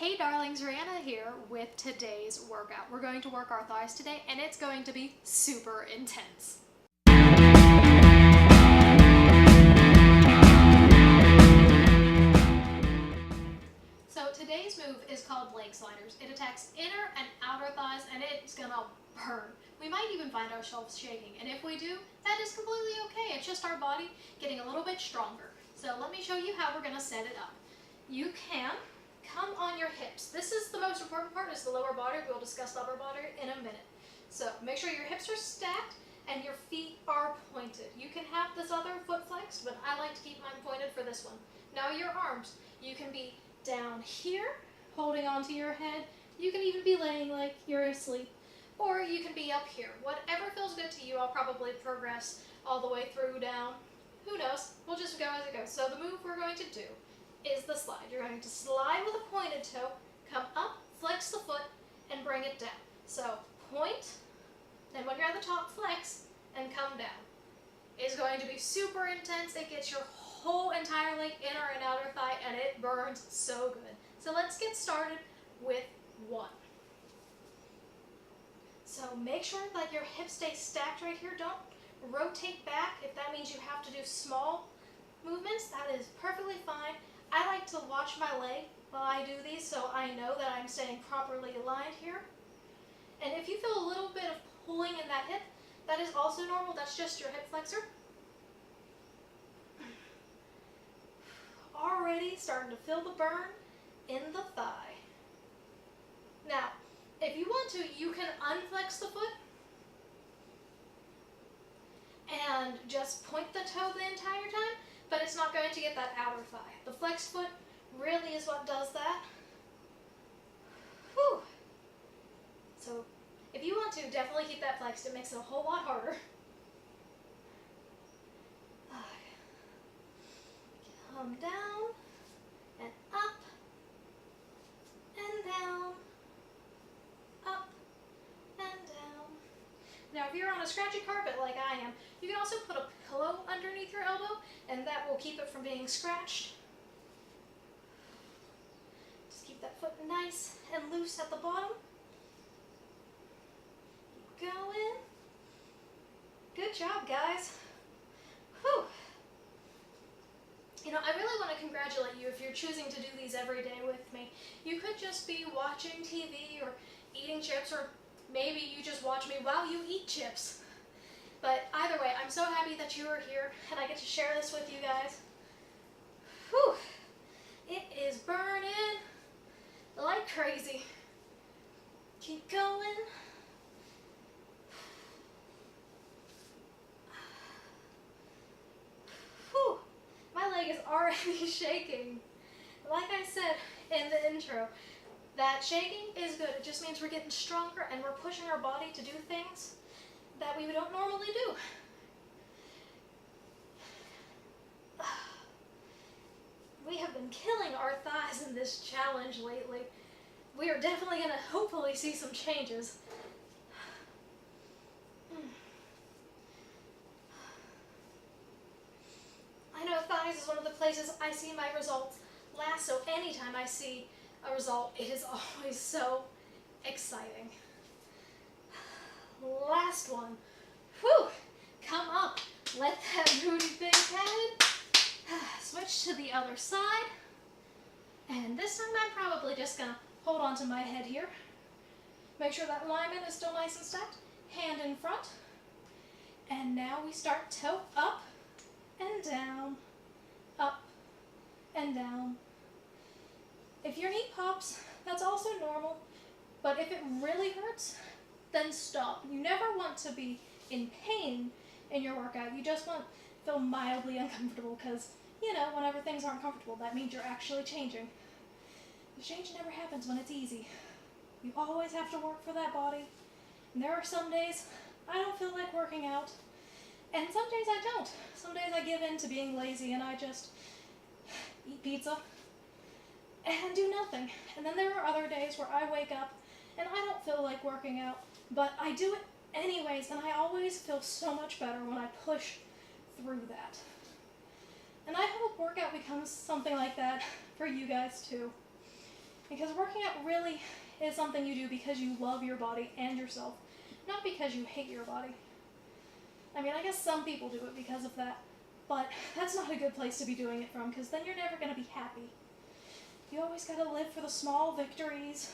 Hey darlings, Rihanna here with today's workout. We're going to work our thighs today and it's going to be super intense. So today's move is called leg sliders. It attacks inner and outer thighs and it's gonna burn. We might even find ourselves shaking, and if we do, that is completely okay. It's just our body getting a little bit stronger. So let me show you how we're gonna set it up. You can come on your hips. This is the most important part, is the lower body. We'll discuss the upper body in a minute. So make sure your hips are stacked and your feet are pointed. You can have this other foot flexed, but I like to keep mine pointed for this one. Now your arms, you can be down here, holding onto your head. You can even be laying like you're asleep, or you can be up here. Whatever feels good to you. I'll probably progress all the way through down. Who knows? We'll just go as it goes. So the move we're going to do is the slide. You're going to slide with a pointed toe, come up, flex the foot, and bring it down. So point, then when you're at the top, flex, and come down. It's going to be super intense. It gets your whole entire leg, inner and outer thigh, and it burns so good. So let's get started with one. So make sure that your hips stay stacked right here. Don't rotate back. If that means you have to do small movements, that is perfectly fine. I like to watch my leg while I do these so I know that I'm staying properly aligned here. And if you feel a little bit of pulling in that hip, that is also normal. That's just your hip flexor. Already starting to feel the burn in the thigh. Now, if you want to, you can unflex the foot and just point the toe the entire time, but it's not going to get that outer thigh. The flex foot really is what does that. Whew. So if you want to, definitely keep that flexed. It makes it a whole lot harder. Come down and up and down, up and down. Now if you're on a scratchy carpet like I am, you can also put a pillow underneath your elbow and that will keep it from being scratched. Just keep that foot nice and loose at the bottom. Keep going. Good job, guys. Whew. You know, I really want to congratulate you if you're choosing to do these every day with me. You could just be watching TV or eating chips, or maybe you just watch me while you eat chips. But either way, I'm so happy that you are here and I get to share this with you guys. Whew. It is burning like crazy. Keep going. Whew. My leg is already shaking. Like I said in the intro, that shaking is good. It just means we're getting stronger and we're pushing our body to do things that we don't normally do. We have been killing our thighs in this challenge lately. We are definitely going to hopefully see some changes. I know thighs is one of the places I see my results last, so anytime I see a result, it is always so exciting. Last one. Whew! Come up. Let that booty think head. Switch to the other side. And this time I'm probably just going to hold on to my head here. Make sure that alignment is still nice and stacked. Hand in front. And now we start toe up and down. Up and down. If your knee pops, that's also normal. But if it really hurts, then stop. You never want to be in pain in your workout. You just want to feel mildly uncomfortable because, you know, whenever things aren't comfortable, that means you're actually changing. The change never happens when it's easy. You always have to work for that body. And there are some days I don't feel like working out. And some days I don't. Some days I give in to being lazy and I just eat pizza and do nothing. And then there are other days where I wake up and I don't feel like working out, but I do it anyways, and I always feel so much better when I push through that. And I hope workout becomes something like that for you guys too. Because working out really is something you do because you love your body and yourself, not because you hate your body. I mean, I guess some people do it because of that, but that's not a good place to be doing it from, because then you're never going to be happy. You always got to live for the small victories,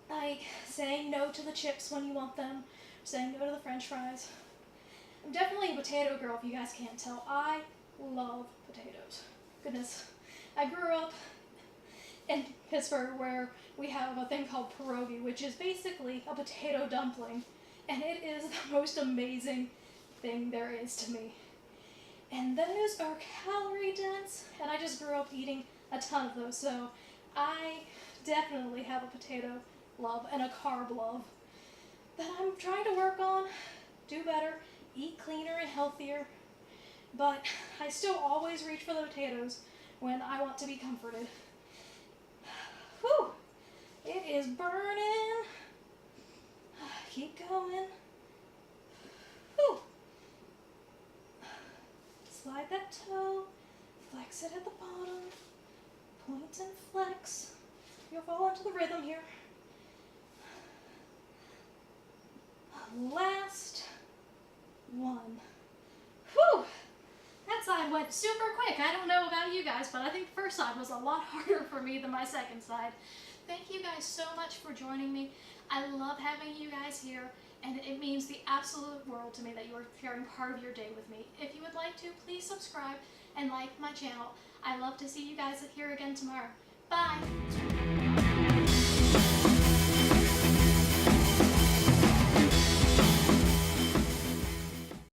like saying no to the chips when you want them, saying no to the french fries. I'm definitely a potato girl, if you guys can't tell. I love potatoes. Goodness. I grew up in Pittsburgh where we have a thing called pierogi, which is basically a potato dumpling, and it is the most amazing thing there is to me. And those are calorie dense, and I just grew up eating a ton of those, so I definitely have a potato love and a carb love that I'm trying to work on, do better, eat cleaner and healthier, but I still always reach for the potatoes when I want to be comforted. Whew! It is burning. Keep going. Whew! Slide that toe, flex it at the bottom, point and flex. You'll fall into the rhythm here. Last one. Whew! That side went super quick. I don't know about you guys, but I think the first side was a lot harder for me than my second side. Thank you guys so much for joining me. I love having you guys here, and it means the absolute world to me that you are sharing part of your day with me. If you would like to, please subscribe and like my channel. I love to see you guys here again tomorrow. Bye!